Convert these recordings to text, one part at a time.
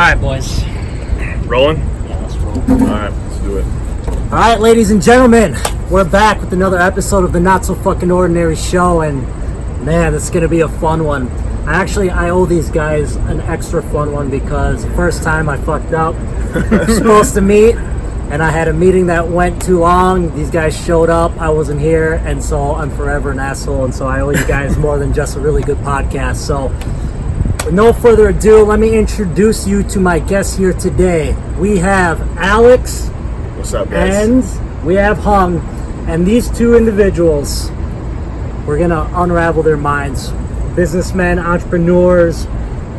Alright, boys. Rolling? Yeah, let's roll. Alright, let's do it. Alright, ladies and gentlemen, we're back with another episode of the Not So Fucking Ordinary Show, and man, it's gonna be a fun one. I owe these guys an extra fun one because the first time I fucked up, we were supposed to meet, and I had a meeting that went too long. These guys showed up, I wasn't here, and so I'm forever an asshole, and so I owe you guys more than just a really good podcast. So, with no further ado, let me introduce you to my guests here today. We have Alex. What's up, guys? And we have Hung. And these two individuals, we're going to unravel their minds. Businessmen, entrepreneurs,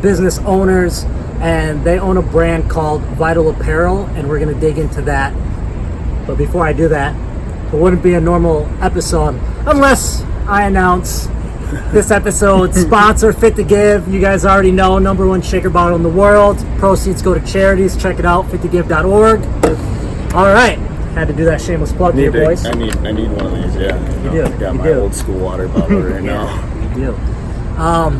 business owners, and they own a brand called Vital Apparel, and we're going to dig into that. But before I do that, it wouldn't be a normal episode unless I announce this epide's sponsor, Fit to Give. You guys already know, #1 shaker bottle in the world. Proceeds go to charities. Check it out, fittogive.org. All right, had to do that shameless plug here, boys. I need one of these. Yeah, You do. I got You my do. old school water bottle right now. You do. All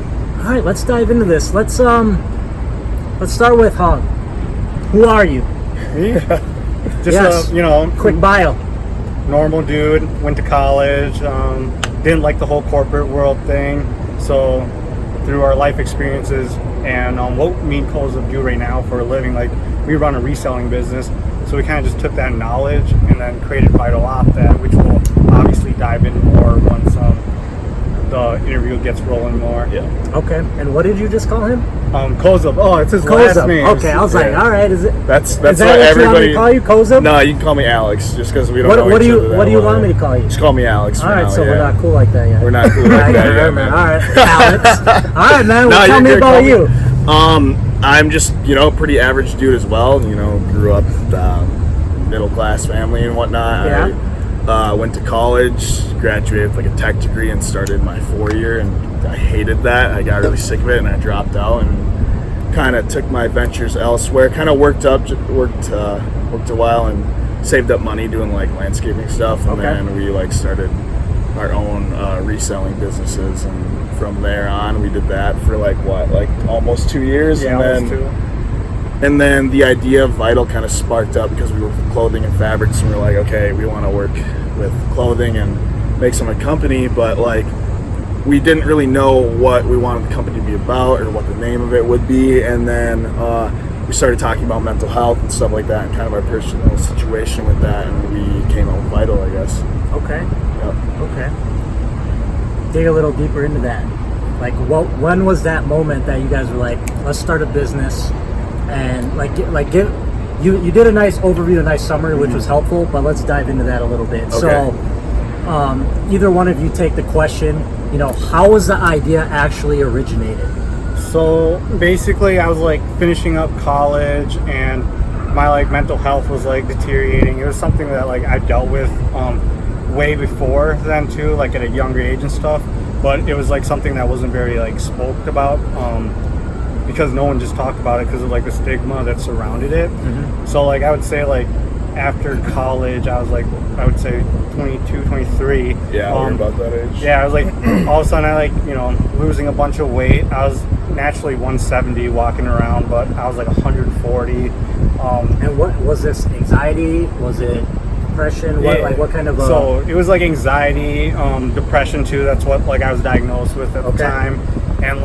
right, let's dive into this. Let's start with Hung. Who are you? Me? Yes. Just Quick bio. normal dude. Went to college. Didn't like the whole corporate world thing. So through our life experiences and what me and Kozub do right now for a living, like we run a reselling business. So we kind of just took that knowledge and then created Vital off that, which we'll obviously dive in more once the interview gets rolling more. Yeah. Okay, and what did you just call him? Kozub. Oh, it's his Kozub. last name. Okay, I was like, all right, is it? That's Is what that what everybody. you want me to call you, Kozub? No, you can call me Alex, just because we don't What know do each you other that What do you well. want me to call you? Just call me Alex. All for right, now, so yeah. we're not cool like that yet. We're not cool like I that gotta yet, remember. man. All right, Alex. All right, man. Well, No, tell you're me good. about Call me- you. I'm just, pretty average dude as well. Grew up middle class family and whatnot. Yeah. I went to college, graduated with like a tech degree, and started my 4-year, and I hated that. I got really sick of it, and I dropped out and kind of took my ventures elsewhere. Kind of worked a while and saved up money doing like landscaping stuff, and Okay. then we started our own reselling businesses, and from there on we did that for almost 2 years. Yeah, And then and then the idea of Vital kind of sparked up because we work with clothing and fabrics, and we're like, okay, we want to work with clothing and make some a company, but we didn't really know what we wanted the company to be about or what the name of it would be. And then we started talking about mental health and stuff like that, and kind of our personal situation with that, and we came up with Vital, I guess. Okay. Yep. Okay. Dig a little deeper into that. When was that moment that you guys were like, let's start a business? And you did a nice overview, a nice summary, which was helpful, but let's dive into that a little bit. Okay. So, either one of you take the question. How was the idea actually originated? So basically, I was finishing up college, and my mental health was deteriorating. It was something that I dealt with way before then too, at a younger age and stuff. But it was something that wasn't very spoke about because no one just talked about it because of the stigma that surrounded it. Mm-hmm. So I would say after college, I was I would say 22, 23. Yeah, we're about that age. Yeah, I was all of a sudden I losing a bunch of weight. I was naturally 170 walking around, but I was 140. And what was this? Anxiety? Was it depression? What kind of? So it was anxiety, depression too. That's what I was diagnosed with at the time. And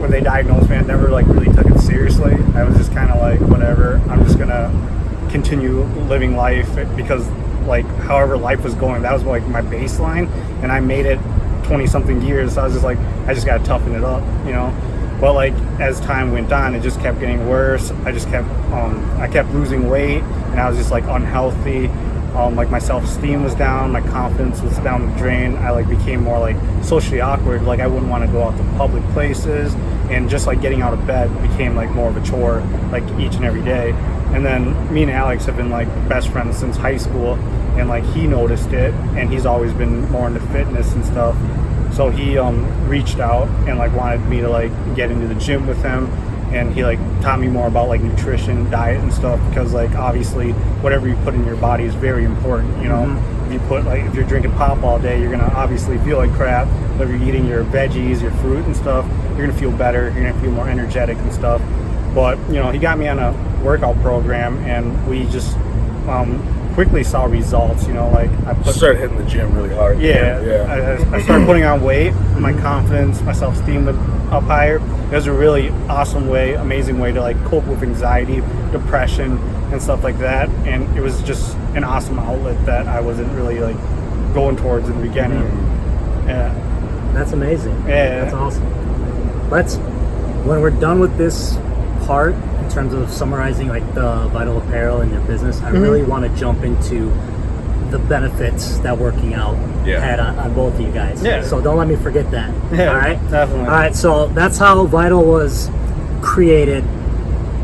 when they diagnosed me, I never really took it seriously. I was just kind of whatever. I'm just gonna continue living life because however life was going, that was my baseline, and I made it 20 something years. So I was just I just gotta toughen it up, But as time went on, it just kept getting worse. I kept losing weight, and I was just unhealthy. My self-esteem was down, my confidence was down the drain. I became more socially awkward. I wouldn't want to go out to public places, and just getting out of bed became more of a chore each and every day. And then me and Alex have been best friends since high school, and he noticed it, and he's always been more into fitness and stuff. So he reached out and wanted me to get into the gym with him, and he taught me more about nutrition, diet and stuff, because obviously whatever you put in your body is very important, Mm-hmm. If you put if you're drinking pop all day, you're gonna obviously feel like crap. But if you're eating your veggies, your fruit and stuff, you're gonna feel better, you're gonna feel more energetic and stuff. But he got me on a workout program, and we just quickly saw results. Like I started hitting the gym really hard. I started putting on weight. My confidence, my self-esteem went up higher. It was a really awesome way, amazing way to like cope with anxiety, depression, and stuff like that. And it was just an awesome outlet that I wasn't really like going towards in the beginning. Yeah, that's amazing. Yeah, that's awesome. When we're done with this part in terms of summarizing like the Vital Apparel and your business, I really want to jump into the benefits that working out had on both of you guys. Yeah. So don't let me forget that. Yeah, all right? definitely. All right, so that's how Vital was created.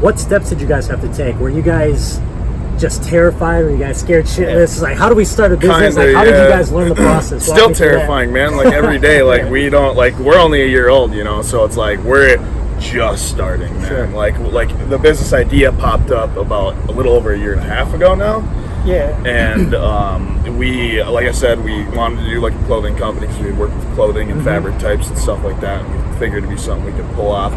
What steps did you guys have to take? Were you guys just terrified? Were you guys scared shitless? Like, how do we start a business? Kinda, how did you guys learn the process? Still terrifying, man. Like every day, like we don't we're only a year old, so it's like we're just starting, man. Sure. Like the business idea popped up about a little over a year and a half ago now. Yeah. And we, like I said, we wanted to do like a clothing company because we worked with clothing and fabric types and stuff like that. And we figured it'd be something we could pull off.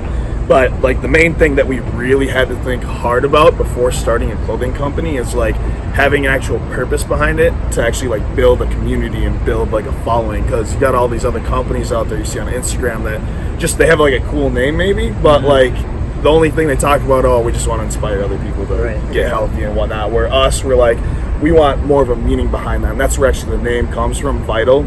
But like the main thing that we really had to think hard about before starting a clothing company is like having an actual purpose behind it to actually like build a community and build like a following, because you got all these other companies out there you see on Instagram that just they have like a cool name maybe, but like the only thing they talk about, we just want to inspire other people to get healthy and whatnot. Where we're like, we want more of a meaning behind that, and that's where actually the name comes from. Vital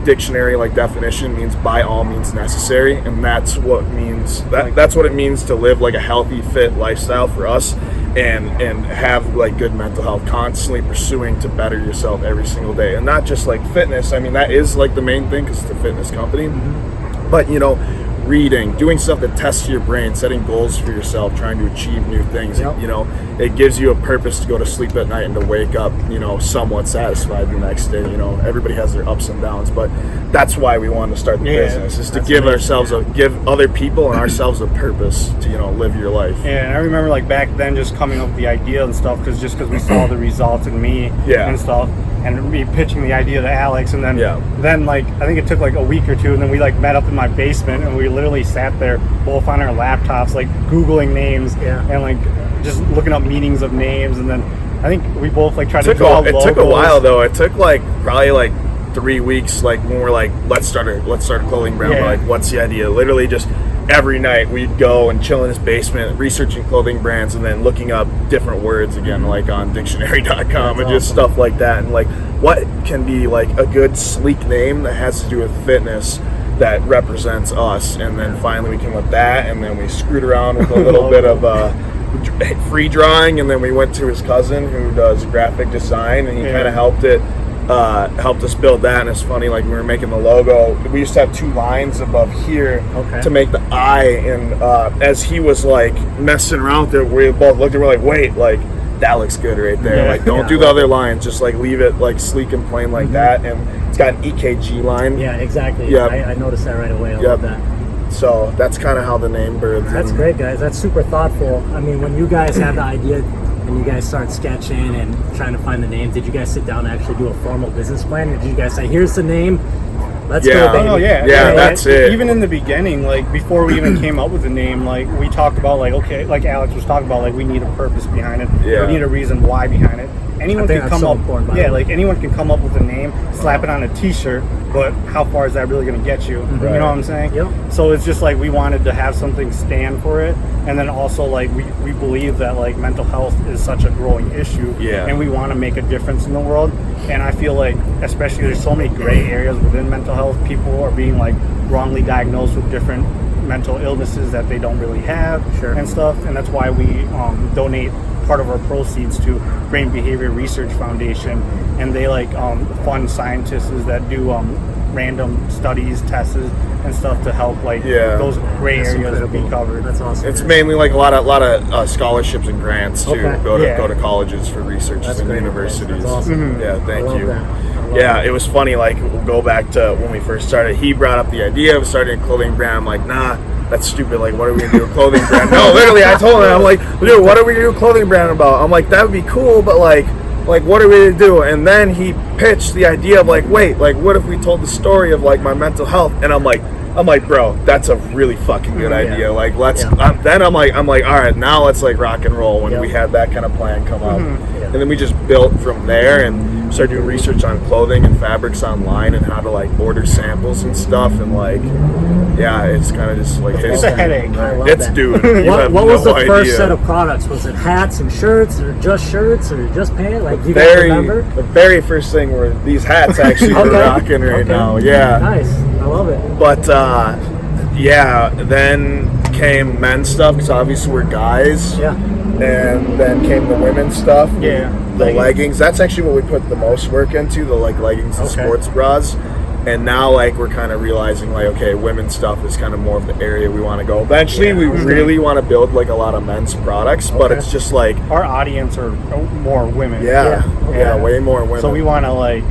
dictionary definition means by all means necessary, and that's what means that's what it means to live like a healthy, fit lifestyle for us, and have like good mental health, constantly pursuing to better yourself every single day, and not just like fitness. I mean, that is like the main thing because it's a fitness company, but reading, doing stuff that tests your brain, setting goals for yourself, trying to achieve new things. It gives you a purpose to go to sleep at night and to wake up somewhat satisfied the next day. Everybody has their ups and downs, but that's why we wanted to start the business, is to give give other people and ourselves a purpose to live your life. Yeah, and I remember like back then just coming up with the idea and stuff because we saw the results in me and stuff, and me pitching the idea to Alex, and then like I think it took like a week or two, and then we like met up in my basement, and we literally sat there both on our laptops like Googling names and like just looking up meanings of names, and then I think we both like tried to draw logos. It took a while though. It took like probably like 3 weeks, like when we're like let's start a clothing brand. We're like, what's the idea? Literally just every night we'd go and chill in his basement researching clothing brands, and then looking up different words again like on dictionary.com and just stuff like that, and like what can be like a good sleek name that has to do with fitness that represents us. And then finally we came with that, and then we screwed around with a little bit of free drawing, and then we went to his cousin who does graphic design, and he kind of helped us build that. And it's funny, like we were making the logo, we used to have 2 lines above here to make the eye, and as he was like messing around with it, we both looked and we're like, wait, like that looks good right there. Like don't do the other lines, just like leave it like sleek and plain like that. And it's got an EKG line. Yeah, exactly. I noticed that right away. I love that. So that's kind of how the name birthed. That's great, guys. That's super thoughtful. I mean, when you guys had the idea and you guys start sketching and trying to find the name, did you guys sit down and actually do a formal business plan? Or did you guys say, here's the name, let's go, baby? Oh, yeah. That's it. Even in the beginning, like before we even came up with the name, like we talked about like, okay, like Alex was talking about, like we need a purpose behind it. We need a reason why behind it. Anyone can come up, anyone can come up with a name, slap it on a T-shirt, but how far is that really going to get you? You know what I'm saying? Yep. So it's just like we wanted to have something stand for it, and then also like we believe that like mental health is such a growing issue, and we want to make a difference in the world. And I feel like, especially there's so many gray areas within mental health. People are being like wrongly diagnosed with different mental illnesses that they don't really have and stuff, and that's why we donate part of our proceeds to Brain Behavior Research Foundation, and they like fund scientists that do random studies, tests, and stuff to help like those gray areas be covered. That's awesome. It's mainly like a lot of scholarships and grants to go to colleges for research and universities. That's awesome. Yeah, thank you. Yeah, it was funny. Like we'll go back to when we first started. He brought up the idea of starting a clothing brand. I'm like, nah, that's stupid. Like, what are we gonna do a clothing brand? No, literally, I told him, I'm like, dude, what are we gonna do a clothing brand about? I'm like, that would be cool, but like what are we gonna do? And then he pitched the idea of like, wait, like what if we told the story of like my mental health? And I'm like, I'm like, bro, that's a really fucking good idea. Like, let's. Then I'm like, all right, now let's like rock and roll. When we had that kind of plan come up, and then we just built from there and started doing research on clothing and fabrics online and how to like order samples and stuff. And like, it's kind of just like It's a headache. It's dude. What was the first set of products? Was it hats and shirts, or just shirts, or just pants? Like, you guys remember? The very first thing were these hats actually we're rocking right now. Yeah. Nice. I love it. But then came men's stuff because obviously we're guys. Yeah. And then came the women's stuff. Yeah. The leggings. That's actually what we put the most work into, the like leggings and sports bras. And now like we're kind of realizing like, okay, women's stuff is kind of more of the area we want to go. Eventually we really want to build like a lot of men's products, but it's just like our audience are more women. Way more women. So we want to like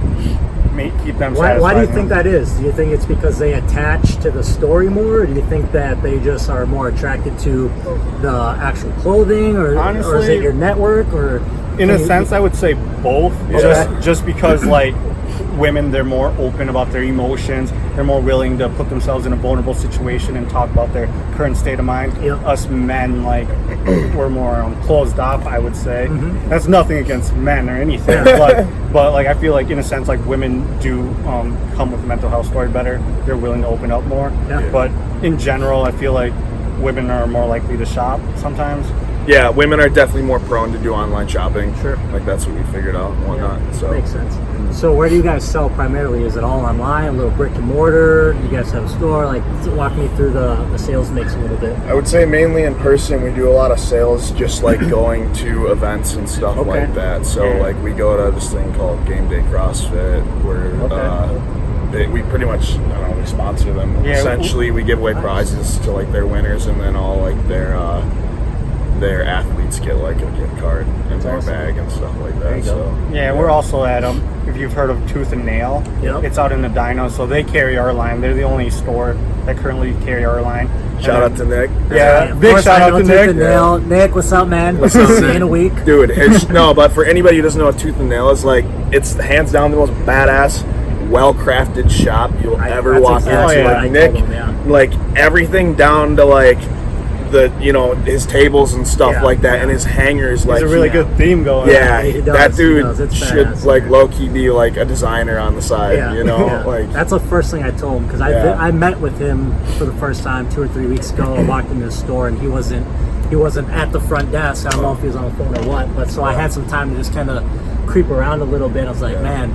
keep them satisfied. Why do you think that is? Do you think it's because they attach to the story more, or do you think that they just are more attracted to the actual clothing, or honestly, or is it your network, or in a sense I would say both. Just because like women, they're more open about their emotions, they're more willing to put themselves in a vulnerable situation and talk about their current state of mind. Us men, like, we're more closed off, I would say. That's nothing against men or anything, but like I feel like in a sense like women do come with the mental health story better. They're willing to open up more. But in general I feel like women are more likely to shop sometimes. Yeah, women are definitely more prone to do online shopping. Sure. Like that's what we figured out and whatnot. So makes sense. So where do you guys sell primarily? Is it all online, a little brick and mortar? Do you guys have a store? Like, walk me through the sales mix a little bit. I would say mainly in person. We do a lot of sales, just like going to events and stuff like that. So like we go to this thing called Game Day CrossFit, where we pretty much, we sponsor them. Essentially, we give away prizes to like their winners, and then all like their athletes get like a gift card in their bag and stuff like that. So we're also at if you've heard of Tooth and Nail, it's out in the Dino, so they carry our line. They're the only store that currently carry our line. Shout out to Nick. Big shout out to Nick. Tooth and Nail. Nick, what's up, man? See you in a week. Dude, but for anybody who doesn't know what Tooth and Nail is, like, it's hands down the most badass, well-crafted shop you'll ever walk into. Like Nick, like everything down to like his tables and stuff like that, and his hangers. Like, there's a really good theme going. That dude should like low key be like a designer on the side. Like that's the first thing I told him, because I met with him for the first time 2 or 3 weeks ago. I walked into the store and he wasn't at the front desk. I don't know if he was on the phone or what, but so I had some time to just kind of creep around a little bit. I was like, man,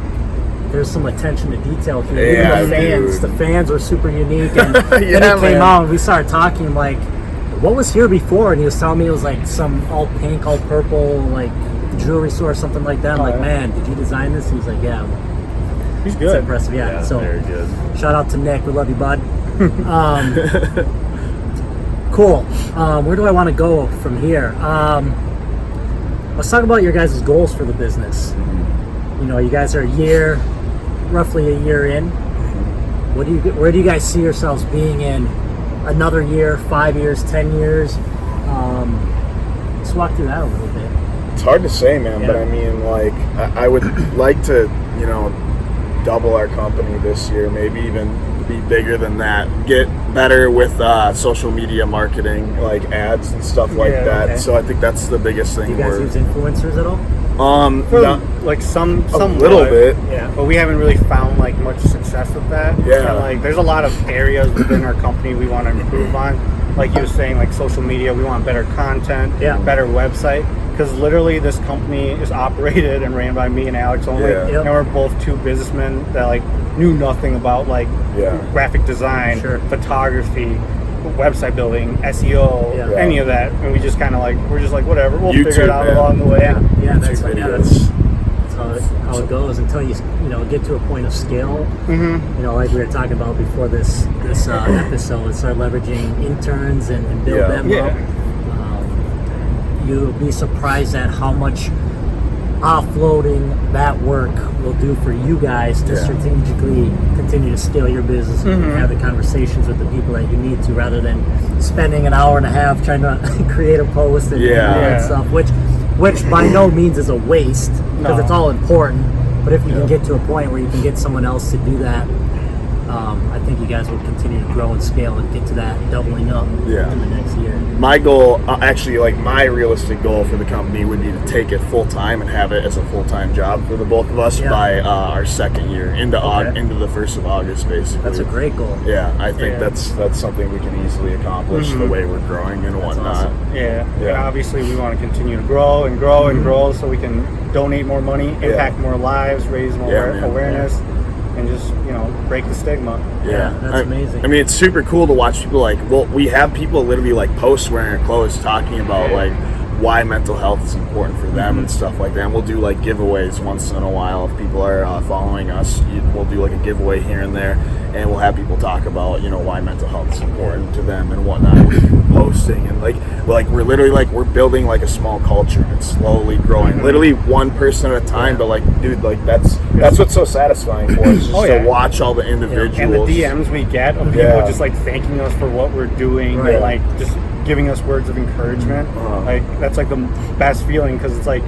there's some attention to detail here. Even the fans were super unique. And then he came out and we started talking like, what was here before? And he was telling me it was like some all pink, all purple, like jewelry store or something like that. I'm like, man, did you design this? He's like, yeah. He's good. It's impressive, so very good. Shout out to Nick. We love you, bud. Cool. Where do I want to go from here? Let's talk about your guys' goals for the business. You guys are roughly a year in. Where do you guys see yourselves being in another year, 5 years, 10 years? Let's walk through that a little bit. It's hard to say, man, but I mean, like, I would like to, double our company this year, maybe even be bigger than that, get better with social media marketing, like ads and stuff like that. Okay. So I think that's the biggest thing. Do you guys use influencers at all? Like some little bit, but we haven't really found like much success with that. And, like, there's a lot of areas within our company we want to improve on. Like you were saying, like social media, we want better content, better website. Because literally, this company is operated and ran by me and Alex only, and we're both two businessmen that like knew nothing about like graphic design, photography, website building, SEO, any of that, and we just kind of like we're just like whatever, we'll figure it out along the way. That's how it goes until you get to a point of scale. Like we were talking about before this episode, and start leveraging interns and build them up. You'll be surprised at how much offloading that work will do for you guys to strategically continue to scale your business and have the conversations with the people that you need to, rather than spending an hour and a half trying to create a post and all that stuff, which by no means is a waste, because it's all important. But if you can get to a point where you can get someone else to do that I think you guys will continue to grow and scale and get to that doubling up in the next year. My goal, actually, like my realistic goal for the company would be to take it full time and have it as a full time job for the both of us by our second year into the 1st of August, basically. That's a great goal. Yeah, I think that's something we can easily accomplish the way we're growing and whatnot. Awesome. And obviously we want to continue to grow and grow and grow so we can donate more money, impact more lives, raise more awareness, and just, you know, break the stigma. That's amazing. I mean, it's super cool to watch people we have people literally like post wearing our clothes talking about like why mental health is important for them and stuff like that. And we'll do like giveaways once in a while if people are following us. We'll do like a giveaway here and there, and we'll have people talk about, you know, why mental health is important to them and whatnot. We're posting and like we're literally like we're building like a small culture and it's slowly growing, literally one person at a time. But like, dude, like that's what's so satisfying for us, just to watch all the individuals and the DMs we get of people just like thanking us for what we're doing and like just giving us words of encouragement. Like that's like the best feeling, because it's like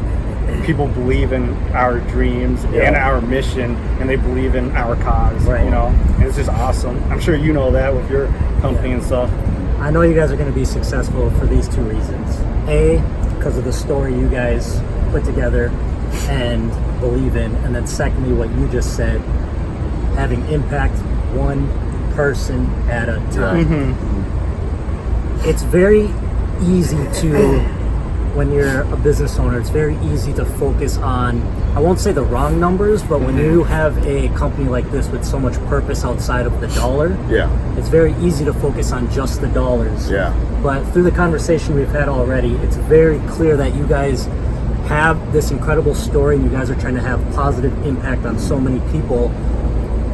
people believe in our dreams and our mission, and they believe in our cause, you know, and it's just awesome. I'm sure you know that with your company and stuff. I know you guys are going to be successful for these two reasons. A, because of the story you guys put together and believe in, and then secondly, what you just said, having impact one person at a time. It's very easy to, when you're a business owner, it's very easy to focus on, I won't say the wrong numbers, but when you have a company like this with so much purpose outside of the dollar, it's very easy to focus on just the dollars. But through the conversation we've had already, it's very clear that you guys have this incredible story and you guys are trying to have positive impact on so many people.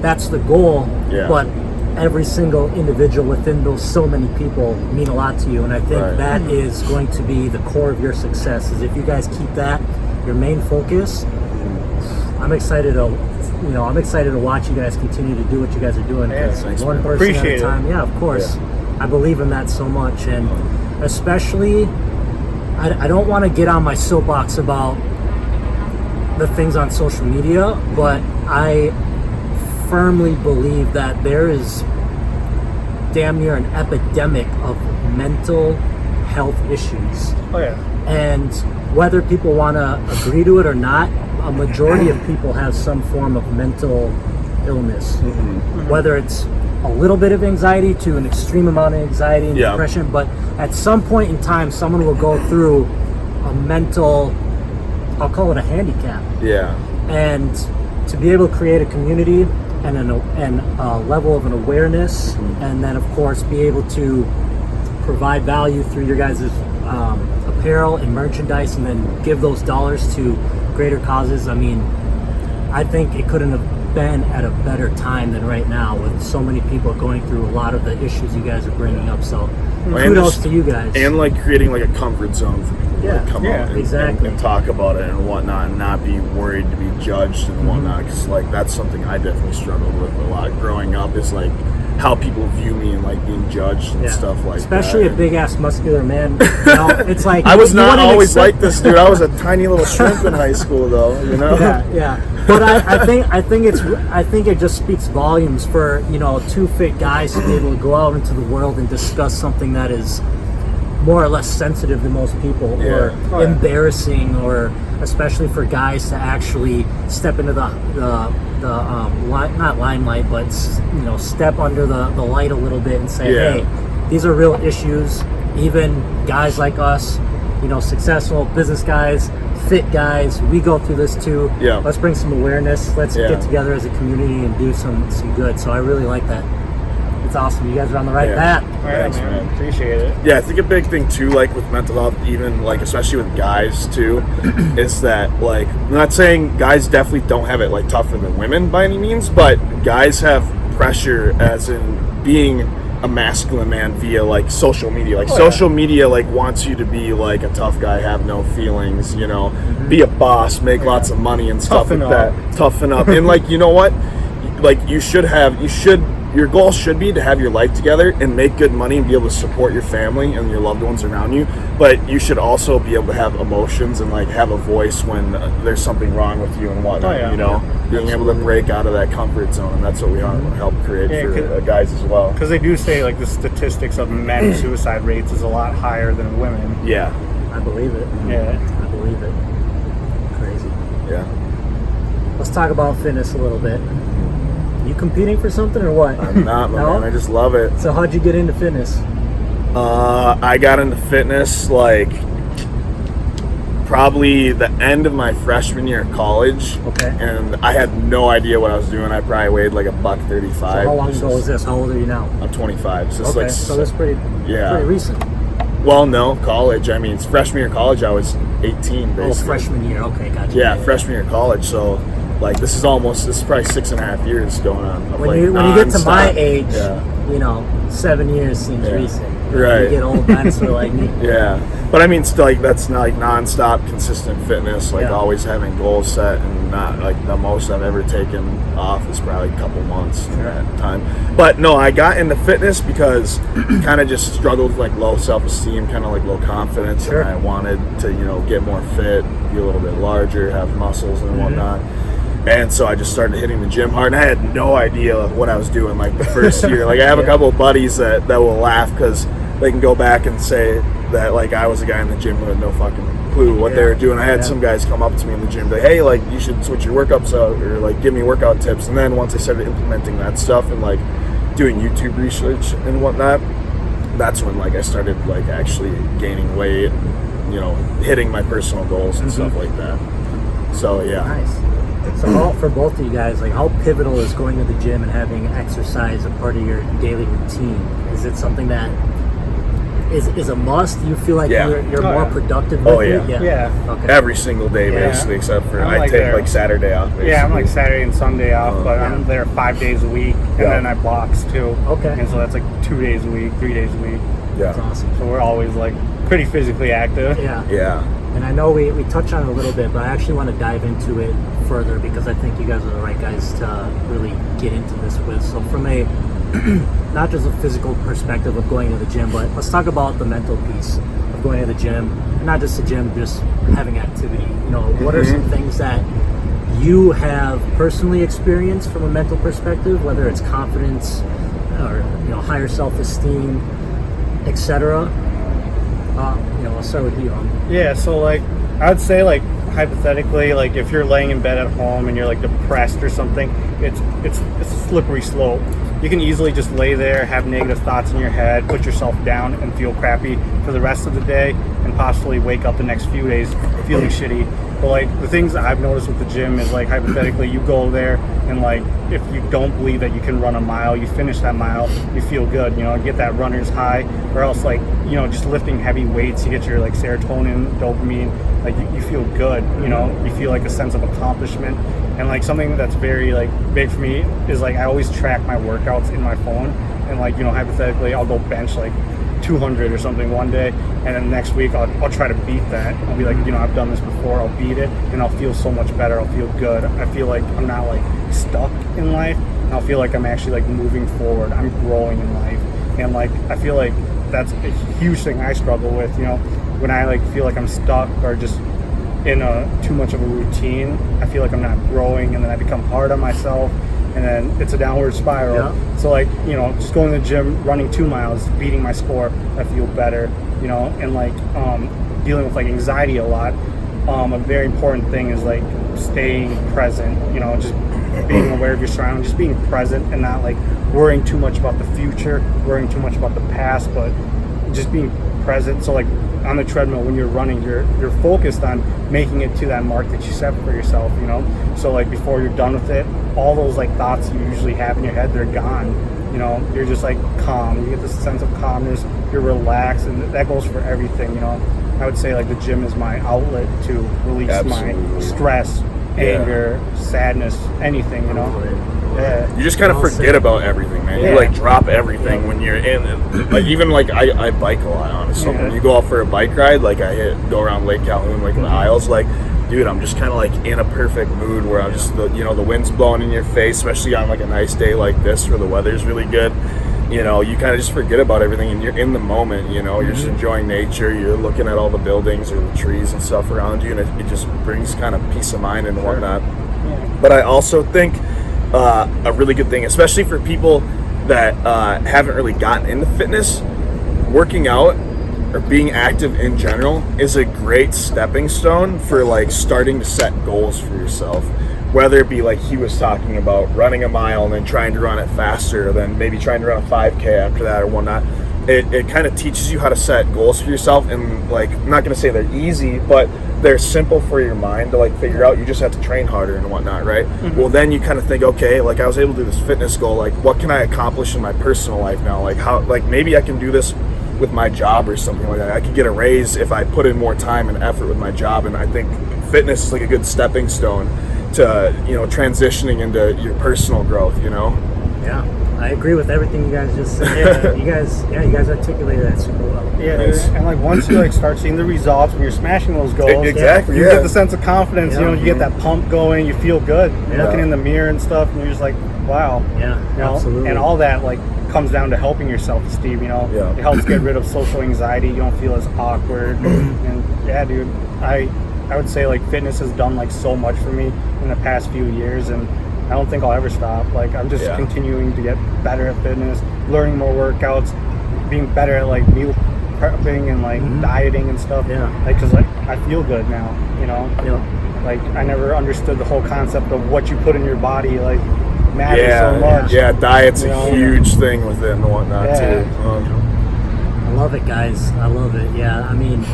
That's the goal, but every single individual within those so many people mean a lot to you, and I think that is going to be the core of your success. Is if you guys keep that your main focus. I'm excited to watch you guys continue to do what you guys are doing, because one person at a time. Yeah, of course. I believe in that so much, and especially I don't want to get on my soapbox about the things on social media, but I firmly believe that there is damn near an epidemic of mental health issues. And whether people want to agree to it or not, a majority of people have some form of mental illness. Whether it's a little bit of anxiety to an extreme amount of anxiety and depression, but at some point in time, someone will go through a mental, I'll call it a handicap. And to be able to create a community and a level of an awareness, and then of course be able to provide value through your guys' apparel and merchandise, and then give those dollars to greater causes. I mean, I think it couldn't have been at a better time than right now, with so many people going through a lot of the issues you guys are bringing up. So kudos to you guys. And like creating like a comfort zone for people to come out and talk about it and whatnot, and not be worried to be judged and whatnot. Because like that's something I definitely struggled with a lot growing up, is like how people view me and like being judged and stuff like especially that. a big ass muscular man. You know, it's like I was not always like this, dude. I was a tiny little shrimp in high school, though. You know. But I think it just speaks volumes for, you know, two fit guys to be able to go out into the world and discuss something that is more or less sensitive to most people, or embarrassing, or especially for guys to actually step into the not limelight, but you know, step under the light a little bit and say, hey, these are real issues. Even guys like us, you know, successful business guys, fit guys, we go through this too. Let's bring some awareness. Let's get together as a community and do some good. So I really like that. It's awesome. You guys are on the right path. Thanks, man. Appreciate it. Yeah, I think a big thing too, like with mental health, even like especially with guys too, is that like, I'm not saying guys definitely don't have it like tougher than women by any means, but guys have pressure as in being a masculine man via like social media. Like social media like wants you to be like a tough guy, have no feelings, you know, be a boss, make lots of money and stuff like that. Toughen up. And like, you know what? Like you should your goal should be to have your life together and make good money and be able to support your family and your loved ones around you, but you should also be able to have emotions and like have a voice when there's something wrong with you and whatnot. You know, being able to break out of that comfort zone, and that's what we want to help create for guys as well. Because they do say like the statistics of men's suicide rates is a lot higher than women. Yeah, I believe it. Yeah, I believe it. Crazy. yeah. Let's talk about fitness a little bit. You competing for something or what? I'm not, man. I just love it. So how'd you get into fitness? I got into fitness like probably the end of my freshman year of college. Okay. And I had no idea what I was doing. I probably weighed like $135. So how long ago was this? How old are you now? I'm 25. So it's Okay, like, so that's pretty recent. Well, no, college. I mean, it's freshman year of college. I was 18, basically. Oh, freshman year. Okay, gotcha. Yeah, freshman year of college. So, like, this is probably 6.5 years going on. Of, When you get to my age, 7 years seems recent. Right. You get old dinosaur like me. Yeah, but I mean, still, like, that's not like nonstop, consistent fitness. Like, always having goals set, and not like the most I've ever taken off is probably a couple months at a time. But no, I got into fitness because kind of just struggled with like low self-esteem, kind of like low confidence, and I wanted to get more fit, be a little bit larger, have muscles and whatnot. And so I just started hitting the gym hard, and I had no idea what I was doing like the first year. Like, I have a couple of buddies that will laugh because they can go back and say that like I was a guy in the gym who had no fucking clue what they were doing. I had some guys come up to me in the gym like, hey, like, you should switch your workouts out, or like give me workout tips. And then once I started implementing that stuff and like doing YouTube research and whatnot, that's when like I started like actually gaining weight, and, hitting my personal goals and stuff like that. So yeah. Nice. So for both of you guys, like, how pivotal is going to the gym and having exercise a part of your daily routine? Is it something that is a must? You feel like you're more productive with it? Yeah. Okay. Every single day, basically, except for I take like Saturday off. Basically. Yeah, I'm like Saturday and Sunday off, but I'm there 5 days a week, and then I box too. Okay. And so that's like 2 days a week, 3 days a week. Yeah. That's awesome. So we're always like pretty physically active. Yeah. Yeah. And I know we touched on it a little bit, but I actually want to dive into it further because I think you guys are the right guys to really get into this with. So from a not just a physical perspective of going to the gym, but let's talk about the mental piece of going to the gym. And not just the gym, just having activity. What are some things that you have personally experienced from a mental perspective, whether it's confidence or higher self-esteem, etc.? I'll start with you. Yeah, so like I would say, like, hypothetically, like if you're laying in bed at home and you're like depressed or something, it's a slippery slope. You can easily just lay there, have negative thoughts in your head, put yourself down, and feel crappy for the rest of the day, and possibly wake up the next few days feeling shitty. But like the things I've noticed with the gym is, like, hypothetically, you go there and like if you don't believe that you can run a mile, you finish that mile, you feel good, get that runner's high. Or else, like, just lifting heavy weights, you get your like serotonin, dopamine, like you feel good, you feel like a sense of accomplishment. And like something that's very like big for me is like I always track my workouts in my phone, and like hypothetically I'll go bench like 200 or something one day, and then next week I'll try to beat that. I'll be like, I've done this before, I'll beat it, and I'll feel so much better, I'll feel good. I feel like I'm not like stuck in life, and I'll feel like I'm actually like moving forward, I'm growing in life. And like I feel like that's a huge thing I struggle with, when I like feel like I'm stuck or just in too much of a routine, I feel like I'm not growing, and then I become hard on myself, and then it's a downward spiral. Yeah. So like, just going to the gym, running 2 miles, beating my score, I feel better, and like dealing with like anxiety a lot. A very important thing is like staying present, just being aware of your surroundings, just being present and not like worrying too much about the future, worrying too much about the past, but just being present. So like on the treadmill, when you're running, you're focused on making it to that mark that you set for yourself, So like before you're done with it, all those like thoughts you usually have in your head, they're gone. You're just like calm. You get this sense of calmness. You're relaxed, and that goes for everything. I would say like the gym is my outlet to release my stress, anger, sadness, anything. Yeah. You just kind of forget about everything, man. You like drop everything when you're in. Like even like I bike a lot, honestly. When you go out for a bike ride, like I go around Lake Calhoun, like in the Isles, like dude, I'm just kind of like in a perfect mood where I'm just, the wind's blowing in your face, especially on like a nice day like this where the weather's really good. You know, you kind of just forget about everything and you're in the moment, you know, you're just enjoying nature, you're looking at all the buildings or the trees and stuff around you, and it just brings kind of peace of mind and whatnot. But I also think a really good thing, especially for people that haven't really gotten into fitness, working out or being active in general is a great stepping stone for like starting to set goals for yourself. Whether it be like he was talking about running a mile and then trying to run it faster, then maybe trying to run a 5K after that or whatnot. It kind of teaches you how to set goals for yourself, and like, I'm not going to say they're easy, but they're simple for your mind to like figure out. You just have to train harder and whatnot, right? Well, then you kind of think, okay, like I was able to do this fitness goal, like what can I accomplish in my personal life now? Like how, like maybe I can do this with my job or something like that. I could get a raise if I put in more time and effort with my job, and I think fitness is like a good stepping stone to, you know, transitioning into your personal growth, you know? Yeah, I agree with everything you guys just said. You guys articulated that super well. Yeah, dude. And like once you like start seeing the results when you're smashing those goals, exactly, you get the sense of confidence. You know, you get that pump going. You feel good. You're looking in the mirror and stuff, and you're just like, wow. Yeah, you know? absolutely. And all that like comes down to helping your self-esteem. You know, it helps get rid of social anxiety. You don't feel as awkward. And yeah, dude, I would say like fitness has done like so much for me in the past few years, and I don't think I'll ever stop. Like I'm just continuing to get better at fitness, learning more workouts, being better at like meal prepping and like dieting and stuff. Yeah. Like, cause like I feel good now, you know. Like I never understood the whole concept of what you put in your body like matters so much. Yeah, diet's a huge thing with it and whatnot too. I love it, guys. I love it. Yeah, I mean,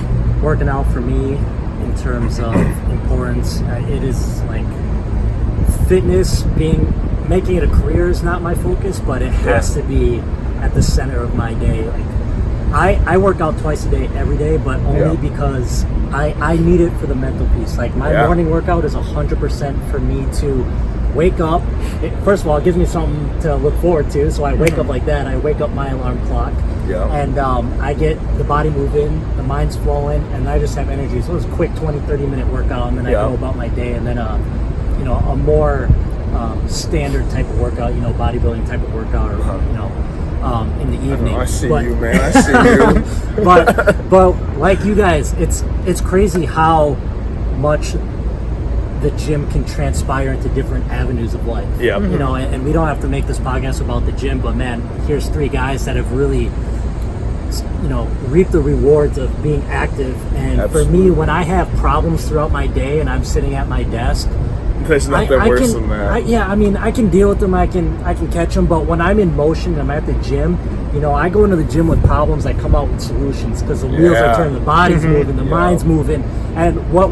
working out for me, in terms of importance, it is like fitness, making it a career is not my focus, but it has to be at the center of my day. Like I work out twice a day every day, but only because I need it for the mental piece. Like my morning workout is 100% for me to wake up. First of all, it gives me something to look forward to, so I wake up like that. I wake up my alarm clock. And I get the body moving, the mind's flowing, and I just have energy. So it's a quick 20-30 minute workout, and then I go about my day, and then you know, a more standard type of workout, you know, bodybuilding type of workout, or you know, in the evening. I see you, man. I see you. but like you guys, it's crazy how much the gym can transpire into different avenues of life. You know, and we don't have to make this podcast about the gym, but man, here's three guys that have really, you know, reap the rewards of being active. And for me, when I have problems throughout my day and I'm sitting at my desk, there's nothing worse than that. I mean, I can deal with them. I can catch them. But when I'm in motion and I'm at the gym, you know, I go into the gym with problems. I come out with solutions because the wheels are turning, the body's moving, the mind's moving. And what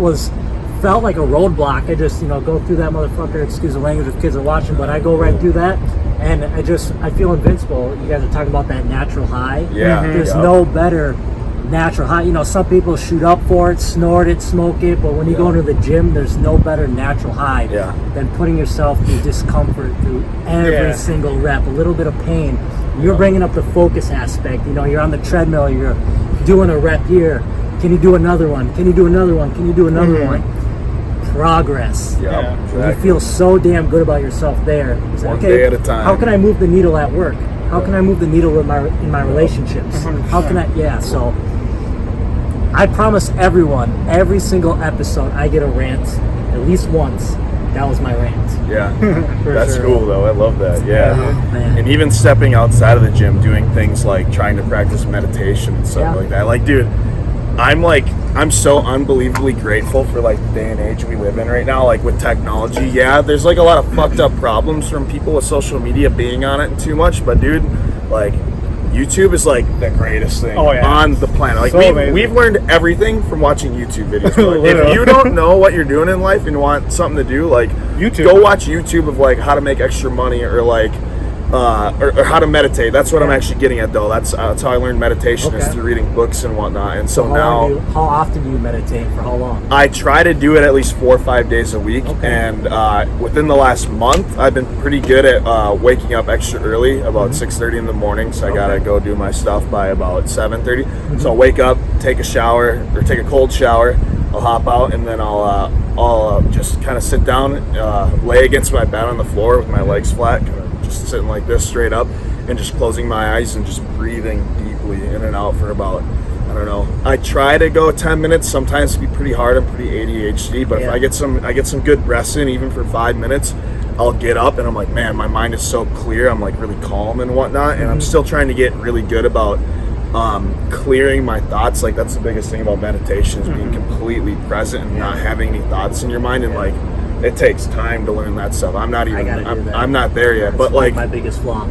felt like a roadblock, I just, you know, go through that motherfucker. Excuse the language if kids are watching, but I go right through that, and I feel invincible. You guys are talking about that natural high. There's no better natural high. You know, some people shoot up for it, snort it, smoke it, but when you go into the gym, there's no better natural high than putting yourself through discomfort, through every single rep, a little bit of pain. You're bringing up the focus aspect. You know, you're on the treadmill, you're doing a rep here. Can you do another one? Can you do another one? Can you do another one? Progress. You feel so damn good about yourself there. One day at a time. How can I move the needle at work? How can I move the needle in my relationships? How can I? So I promise everyone, every single episode, I get a rant at least once. That was my rant. That's cool though. I love that. And even stepping outside of the gym, doing things like trying to practice meditation and stuff like that. Like, dude, I'm so unbelievably grateful for like the day and age we live in right now, like with technology. There's like a lot of fucked up problems from people with social media being on it too much, but dude, like YouTube is like the greatest thing on the planet. Like so we've learned everything from watching YouTube videos. If you don't know what you're doing in life and want something to do, like go watch YouTube of like how to make extra money, or like or how to meditate. That's what I'm actually getting at though. That's how I learned meditation, is through reading books and whatnot. And so now, how often do you meditate? For how long? I try to do it at least 4 or 5 days a week. And within the last month, I've been pretty good at waking up extra early, about 6:30 in the morning. So I gotta go do my stuff by about 7:30. So I'll wake up, take a shower, or take a cold shower. I'll hop out, and then I'll just kind of sit down, lay against my bed on the floor with my legs flat, kind of just sitting like this straight up, and just closing my eyes and just breathing deeply in and out for about, I don't know. I try to go 10 minutes. Sometimes it can be pretty hard. I'm pretty ADHD, but if I get some good breaths in, even for 5 minutes, I'll get up and I'm like, man, my mind is so clear. I'm like really calm and whatnot, and I'm still trying to get really good about clearing my thoughts. Like that's the biggest thing about meditation is being completely present and not having any thoughts in your mind. And like it takes time to learn that stuff. I'm not there yet. That's but like my biggest flaw.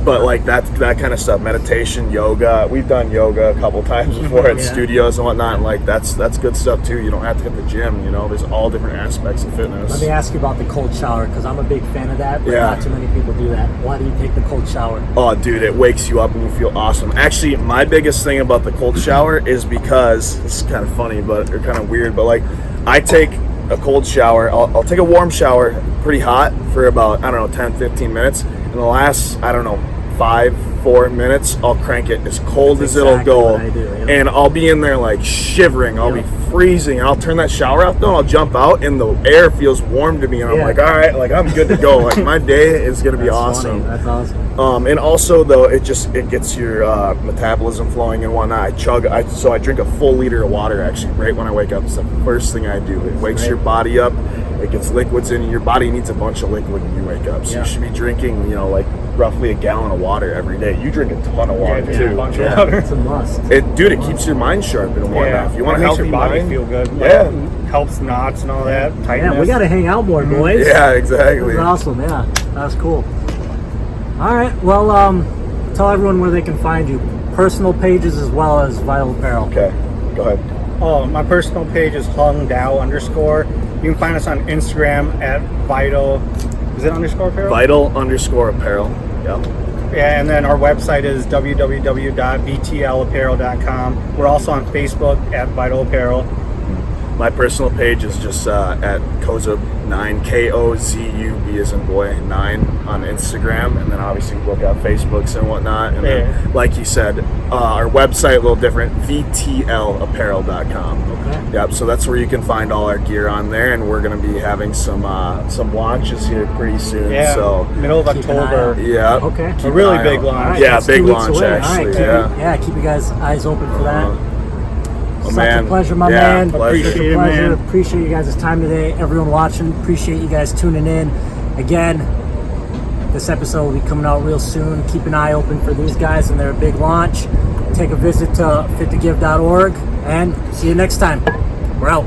But like that kind of stuff, meditation, yoga. We've done yoga a couple times before at studios and whatnot. And like that's good stuff too. You don't have to hit the gym. You know, there's all different aspects of fitness. Let me ask you about the cold shower, because I'm a big fan of that, but not too many people do that. Why do you take the cold shower? Oh, dude, it wakes you up and you feel awesome. Actually, my biggest thing about the cold shower is because it's kind of funny, or kind of weird, but like I take a cold shower. I'll take a warm shower, pretty hot, for about, I don't know, 10, 15 minutes. In the last, I don't know, 4 minutes, I'll crank it as cold as it'll go, and I'll be in there like shivering. I'll be freezing, and I'll turn that shower off though, and I'll jump out, and the air feels warm to me, and I'm like, all right, like I'm good to go. Like my day is gonna be awesome. That's awesome. And also though, it gets your metabolism flowing and whatnot. So I drink a full liter of water actually right when I wake up. It's the first thing I do. It wakes your body up. It gets liquids in. Your body needs a bunch of liquid when you wake up. So you should be drinking, you know, like roughly a gallon of water every day. You drink a ton of water too. A bunch of water. It's a must. It keeps your mind sharp and whatnot. If you want to help your body feel good. Helps knots and all that. Tightness. Yeah, we got to hang out more, boys. Yeah, exactly. That's awesome. Yeah, that's cool. All right. Well, tell everyone where they can find you. Personal pages as well as Vital Apparel. Okay, go ahead. Oh, my personal page is Hung Dao _. You can find us on Instagram at Vital. Is it _apparel? Vital _apparel. Yep. Yeah, and then our website is www.vtlapparel.com. We're also on Facebook at Vital Apparel. My personal page is just at Kozub9, KOZUB as in boy 9 on Instagram, and then obviously look at Facebooks and whatnot. And then, like you said, our website a little different, VTLapparel.com. Okay. Yep. So that's where you can find all our gear on there, and we're going to be having some launches here pretty soon. Yeah. So middle of October. Yeah. Okay. A really big launch. Right, yeah, big 2 weeks launch away. actually. All right, keep you guys' eyes open for that. Such man. a pleasure, my man. Pleasure. Appreciate it, man. Appreciate you guys' time today. Everyone watching, appreciate you guys tuning in. Again, this episode will be coming out real soon. Keep an eye open for these guys and their big launch. Take a visit to fittogive.org, and see you next time. We're out.